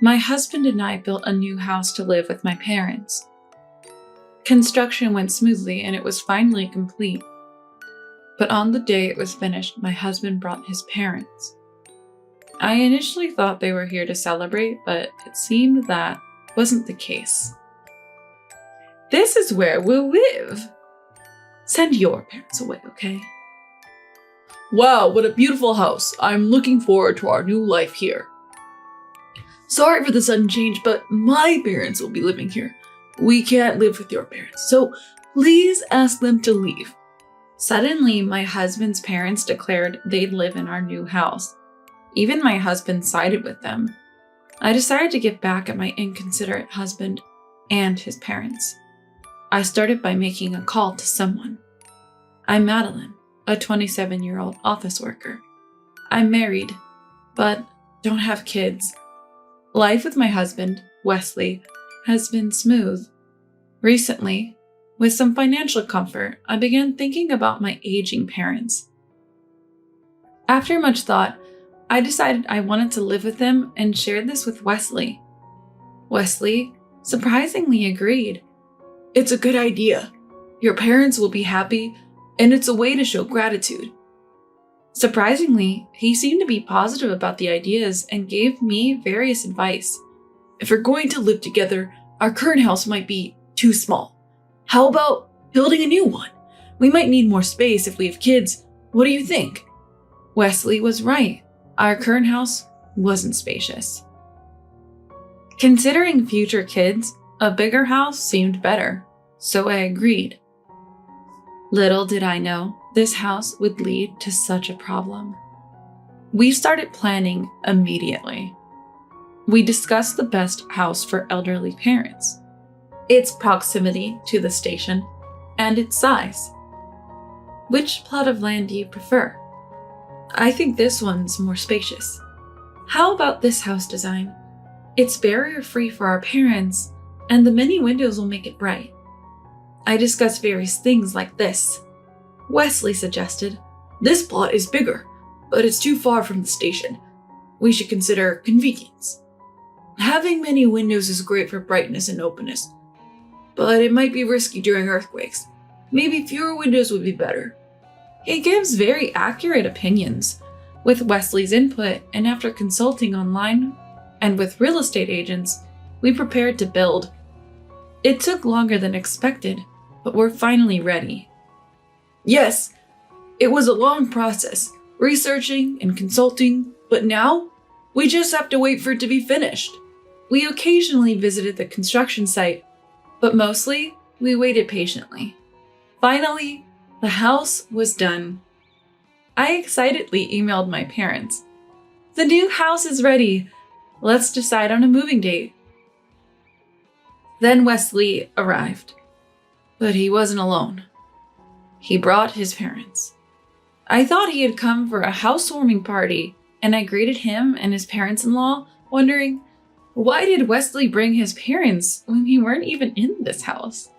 My husband and I built a new house to live with my parents. Construction went smoothly and it was finally complete. But on the day it was finished, my husband brought his parents. I initially thought they were here to celebrate, but it seemed that wasn't the case. This is where we'll live. Send your parents away, okay? Wow, what a beautiful house. I'm looking forward to our new life here. Sorry for the sudden change, but my parents will be living here. We can't live with your parents, so please ask them to leave. Suddenly, my husband's parents declared they'd live in our new house. Even my husband sided with them. I decided to get back at my inconsiderate husband and his parents. I started by making a call to someone. I'm Madeline, a 27-year-old office worker. I'm married, but don't have kids. Life with my husband, Wesley, has been smooth. Recently, with some financial comfort, I began thinking about my aging parents. After much thought, I decided I wanted to live with them and shared this with Wesley. Wesley surprisingly agreed. It's a good idea. Your parents will be happy, and it's a way to show gratitude. Surprisingly, he seemed to be positive about the ideas and gave me various advice. If we're going to live together, our current house might be too small. How about building a new one? We might need more space if we have kids. What do you think? Wesley was right. Our current house wasn't spacious. Considering future kids, a bigger house seemed better, so I agreed. Little did I know this house would lead to such a problem. We started planning immediately. We discussed the best house for elderly parents, its proximity to the station, and its size. Which plot of land do you prefer? I think this one's more spacious. How about this house design? It's barrier-free for our parents, and the many windows will make it bright. I discussed various things like this. Wesley suggested, this plot is bigger, but it's too far from the station. We should consider convenience. Having many windows is great for brightness and openness, but it might be risky during earthquakes. Maybe fewer windows would be better. He gives very accurate opinions. With Wesley's input, and after consulting online and with real estate agents, we prepared to build. It took longer than expected, but we're finally ready. Yes, it was a long process, researching and consulting, but now we just have to wait for it to be finished. We occasionally visited the construction site, but mostly we waited patiently. Finally, the house was done. I excitedly emailed my parents. The new house is ready. Let's decide on a moving date. Then Wesley arrived. But he wasn't alone. He brought his parents. I thought he had come for a housewarming party, and I greeted him and his parents-in-law, wondering, why did Wesley bring his parents when we weren't even in this house?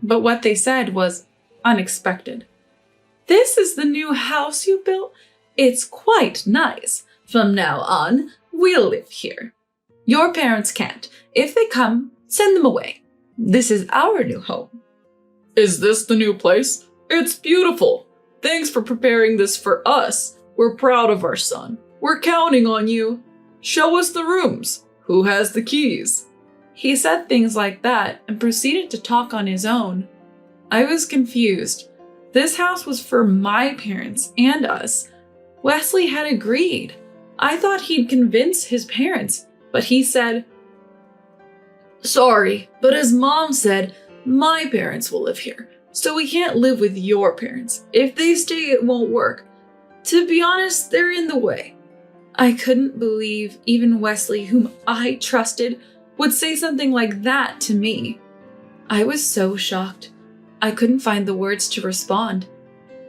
But what they said was unexpected. This is the new house you built? It's quite nice. From now on, we'll live here. Your parents can't. If they come, send them away. This is our new home. Is this the new place? It's beautiful. Thanks for preparing this for us. We're proud of our son. We're counting on you. Show us the rooms. Who has the keys? He said things like that and proceeded to talk on his own. I was confused. This house was for my parents and us. Wesley had agreed. I thought he'd convince his parents, but he said, sorry, but as Mom said, my parents will live here, so we can't live with your parents. If they stay, it won't work. To be honest, they're in the way. I couldn't believe even Wesley, whom I trusted, would say something like that to me. I was so shocked. I couldn't find the words to respond.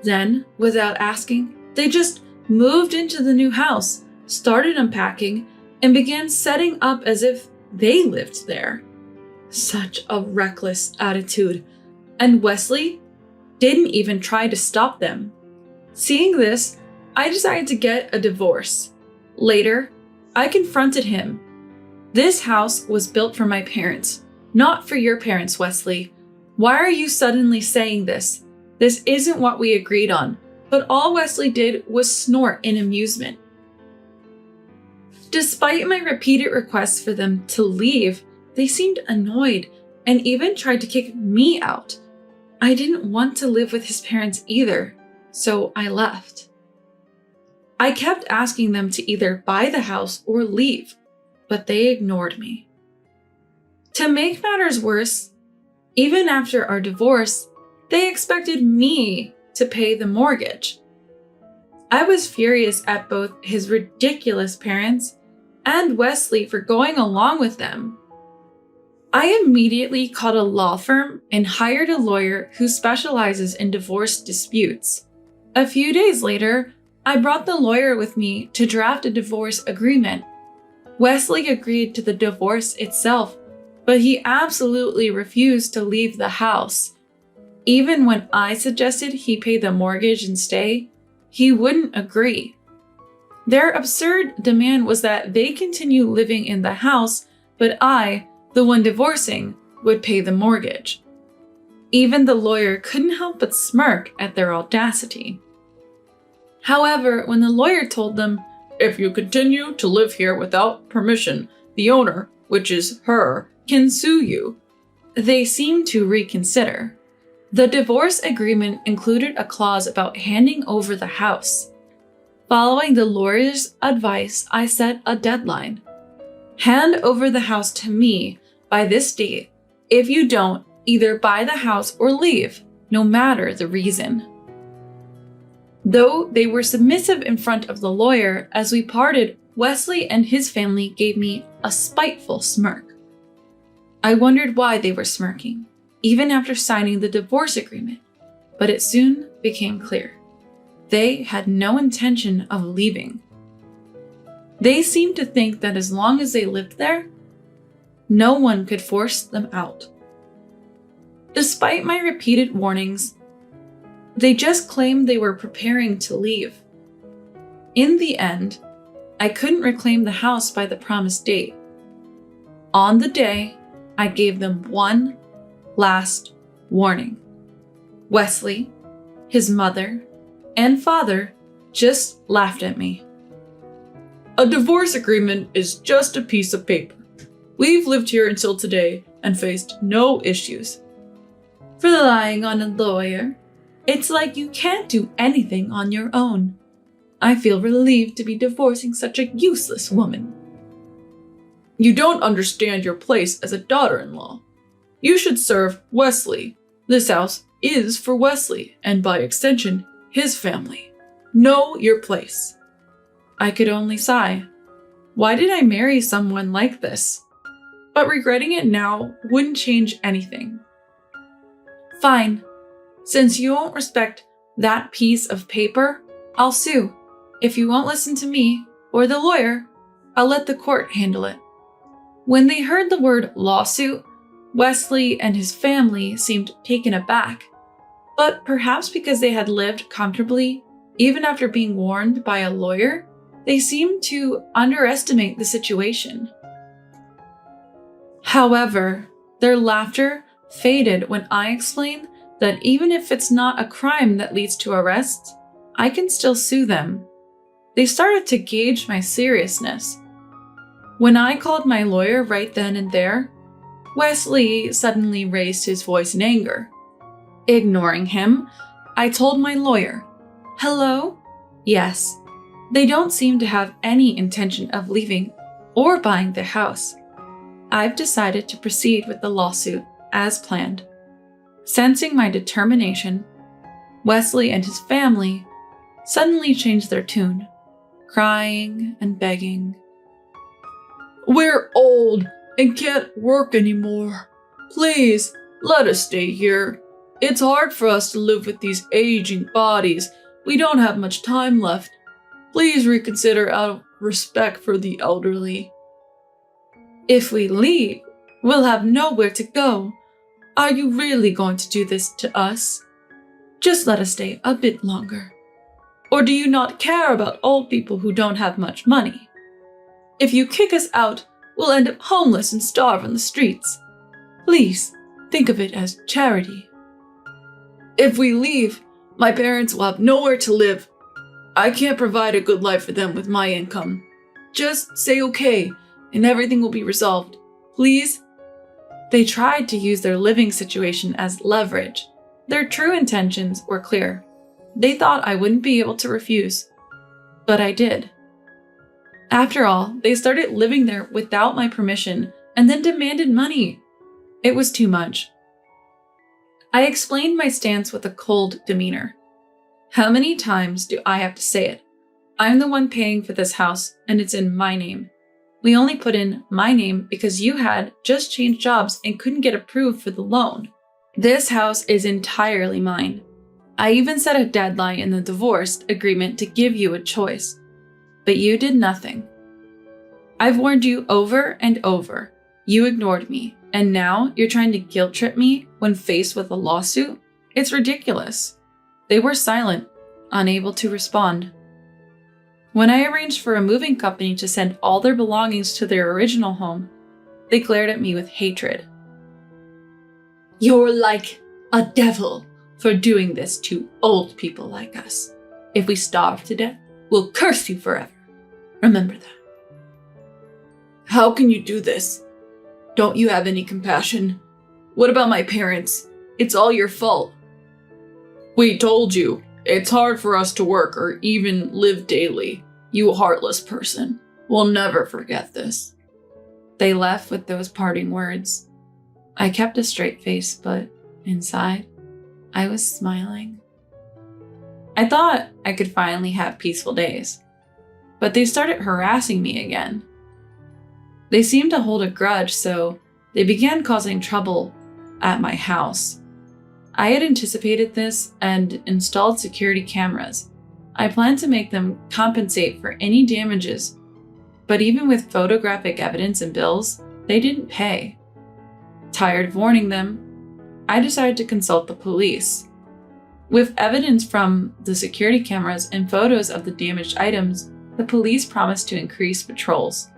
Then, without asking, they just moved into the new house, started unpacking, and began setting up as if they lived there. Such a reckless attitude. And Wesley didn't even try to stop them. Seeing this, I decided to get a divorce. Later, I confronted him This house was built for my parents, not for your parents, Wesley. Why are you suddenly saying this? This isn't what we agreed on." But all Wesley did was snort in amusement. Despite my repeated requests for them to leave, they seemed annoyed and even tried to kick me out. I didn't want to live with his parents either, so I left. I kept asking them to either buy the house or leave, but they ignored me. To make matters worse, even after our divorce, they expected me to pay the mortgage. I was furious at both his ridiculous parents and Wesley for going along with them. I immediately called a law firm and hired a lawyer who specializes in divorce disputes. A few days later, I brought the lawyer with me to draft a divorce agreement. Wesley agreed to the divorce itself, but he absolutely refused to leave the house. Even when I suggested he pay the mortgage and stay, he wouldn't agree. Their absurd demand was that they continue living in the house, but I, the one divorcing, would pay the mortgage. Even the lawyer couldn't help but smirk at their audacity. However, when the lawyer told them, "If you continue to live here without permission, the owner, which is her, can sue you," they seemed to reconsider. The divorce agreement included a clause about handing over the house. Following the lawyer's advice, I set a deadline. Hand over the house to me by this date. If you don't, either buy the house or leave, no matter the reason. Though they were submissive in front of the lawyer, as we parted, Wesley and his family gave me a spiteful smirk. I wondered why they were smirking, even after signing the divorce agreement, but it soon became clear. They had no intention of leaving. They seemed to think that as long as they lived there, no one could force them out. Despite my repeated warnings, they just claimed they were preparing to leave. In the end, I couldn't reclaim the house by the promised date. On the day, I gave them one last warning. Wesley, his mother, and father just laughed at me. "A divorce agreement is just a piece of paper. We've lived here until today and faced no issues." Relying on a lawyer, it's like you can't do anything on your own. I feel relieved to be divorcing such a useless woman. "You don't understand your place as a daughter-in-law. You should serve Wesley. This house is for Wesley, and by extension, his family. Know your place." I could only sigh. Why did I marry someone like this? But regretting it now wouldn't change anything. Fine. Since you won't respect that piece of paper, I'll sue. If you won't listen to me or the lawyer, I'll let the court handle it. When they heard the word lawsuit, Wesley and his family seemed taken aback. But perhaps because they had lived comfortably, even after being warned by a lawyer, they seemed to underestimate the situation. However, their laughter faded when I explained that even if it's not a crime that leads to arrest, I can still sue them. They started to gauge my seriousness. When I called my lawyer right then and there, Wesley suddenly raised his voice in anger. Ignoring him, I told my lawyer, "Hello? Yes, they don't seem to have any intention of leaving or buying the house. I've decided to proceed with the lawsuit as planned." Sensing my determination, Wesley and his family suddenly changed their tune, crying and begging. "We're old and can't work anymore. Please, let us stay here. It's hard for us to live with these aging bodies. We don't have much time left. Please reconsider out of respect for the elderly." "If we leave, we'll have nowhere to go. Are you really going to do this to us? Just let us stay a bit longer. Or do you not care about old people who don't have much money? If you kick us out, we'll end up homeless and starve on the streets. Please, think of it as charity. If we leave, my parents will have nowhere to live. I can't provide a good life for them with my income. Just say okay, and everything will be resolved. Please? They tried to use their living situation as leverage. Their true intentions were clear. They thought I wouldn't be able to refuse. But I did. After all, they started living there without my permission and then demanded money. It was too much. I explained my stance with a cold demeanor. How many times do I have to say it? I'm the one paying for this house, and it's in my name. We only put in my name because you had just changed jobs and couldn't get approved for the loan. This house is entirely mine. I even set a deadline in the divorce agreement to give you a choice. But you did nothing. I've warned you over and over. You ignored me, and now you're trying to guilt trip me when faced with a lawsuit? It's ridiculous. They were silent, unable to respond. When I arranged for a moving company to send all their belongings to their original home, they glared at me with hatred. You're like a devil for doing this to old people like us. If we starve to death, we'll curse you forever. Remember that. How can you do this? Don't you have any compassion? What about my parents? It's all your fault. We told you. It's hard for us to work or even live daily. You heartless person. We'll never forget this. They left with those parting words. I kept a straight face, but inside, I was smiling. I thought I could finally have peaceful days, but they started harassing me again. They seemed to hold a grudge, so they began causing trouble at my house. I had anticipated this and installed security cameras. I planned to make them compensate for any damages, but even with photographic evidence and bills, they didn't pay. Tired of warning them, I decided to consult the police. With evidence from the security cameras and photos of the damaged items, the police promised to increase patrols.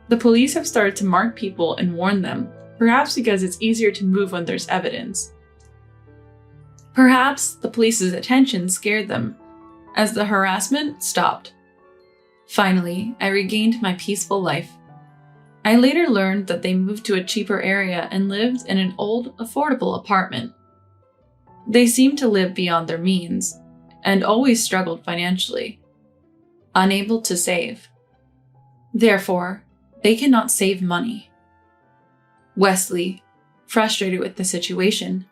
The police have started to mark people and warn them, perhaps because it's easier to move when there's evidence. Perhaps the police's attention scared them, as the harassment stopped. Finally, I regained my peaceful life. I later learned that they moved to a cheaper area and lived in an old, affordable apartment. They seemed to live beyond their means, and always struggled financially, unable to save. Therefore, they cannot save money. Wesley, frustrated with the situation,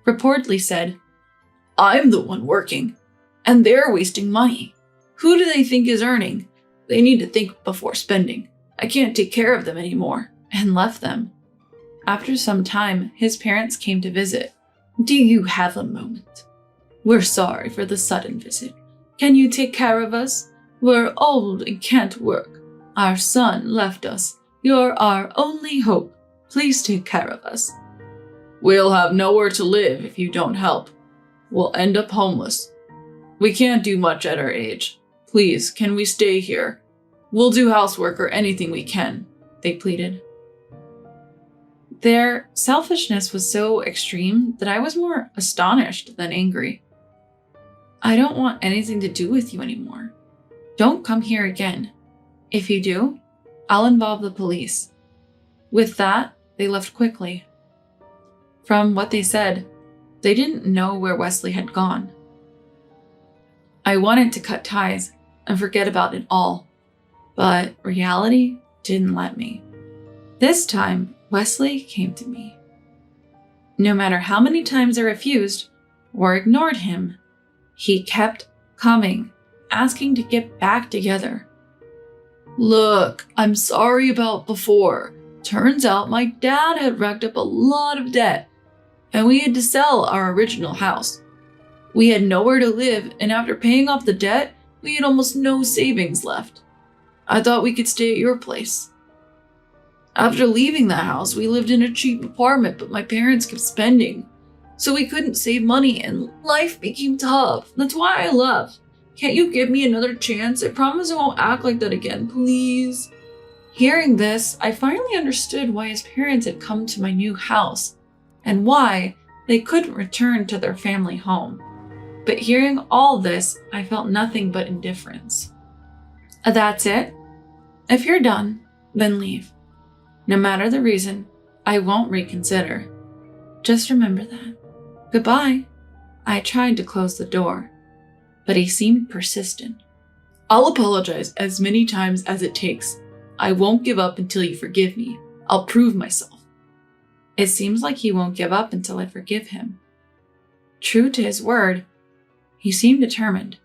reportedly said, I'm the one working, and they're wasting money. Who do they think is earning? They need to think before spending. I can't take care of them anymore, and left them. After some time, his parents came to visit. Do you have a moment? We're sorry for the sudden visit. Can you take care of us? We're old and can't work. Our son left us. You're our only hope. Please take care of us. We'll have nowhere to live if you don't help. We'll end up homeless. We can't do much at our age. Please, can we stay here? We'll do housework or anything we can, they pleaded. Their selfishness was so extreme that I was more astonished than angry. I don't want anything to do with you anymore. Don't come here again. If you do, I'll involve the police. With that, they left quickly. From what they said, they didn't know where Wesley had gone. I wanted to cut ties and forget about it all, but reality didn't let me. This time, Wesley came to me. No matter how many times I refused or ignored him, he kept coming, asking to get back together. Look, I'm sorry about before. Turns out my dad had racked up a lot of debt, and we had to sell our original house. We had nowhere to live, and after paying off the debt, we had almost no savings left. I thought we could stay at your place. After leaving the house, we lived in a cheap apartment, but my parents kept spending, so we couldn't save money, and life became tough. That's why I left. Can't you give me another chance? I promise I won't act like that again, please. Hearing this, I finally understood why his parents had come to my new house and why they couldn't return to their family home. But hearing all this, I felt nothing but indifference. That's it. If you're done, then leave. No matter the reason, I won't reconsider. Just remember that. Goodbye. I tried to close the door, but he seemed persistent. I'll apologize as many times as it takes. I won't give up until you forgive me. I'll prove myself. It seems like he won't give up until I forgive him. True to his word, he seemed determined.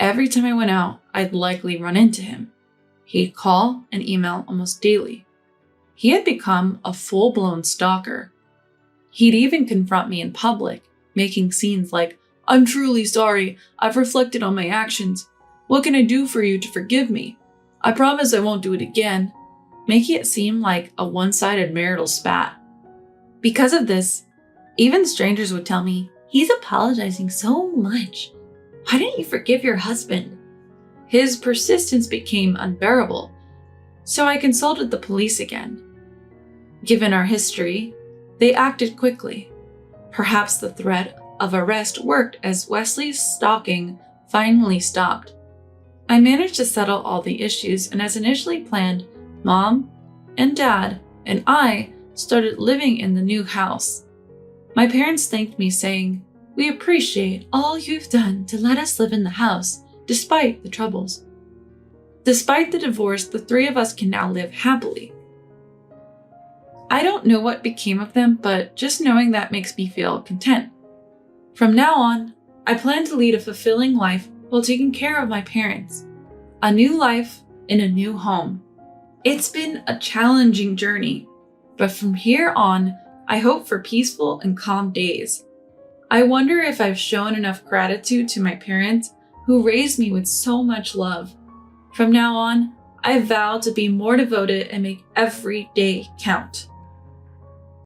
Every time I went out, I'd likely run into him. He'd call and email almost daily. He had become a full-blown stalker. He'd even confront me in public, making scenes like, "I'm truly sorry. I've reflected on my actions. What can I do for you to forgive me? I promise I won't do it again," making it seem like a one-sided marital spat. Because of this, even strangers would tell me, "He's apologizing so much. Why didn't you forgive your husband?" His persistence became unbearable, so I consulted the police again. Given our history, they acted quickly. Perhaps the threat of arrest worked as Wesley's stalking finally stopped. I managed to settle all the issues, and as initially planned, Mom and Dad and I started living in the new house. My parents thanked me, saying, "We appreciate all you've done to let us live in the house, despite the troubles." Despite the divorce, the three of us can now live happily. I don't know what became of them, but just knowing that makes me feel content. From now on, I plan to lead a fulfilling life while taking care of my parents. A new life in a new home. It's been a challenging journey, but from here on, I hope for peaceful and calm days. I wonder if I've shown enough gratitude to my parents who raised me with so much love. From now on, I vow to be more devoted and make every day count.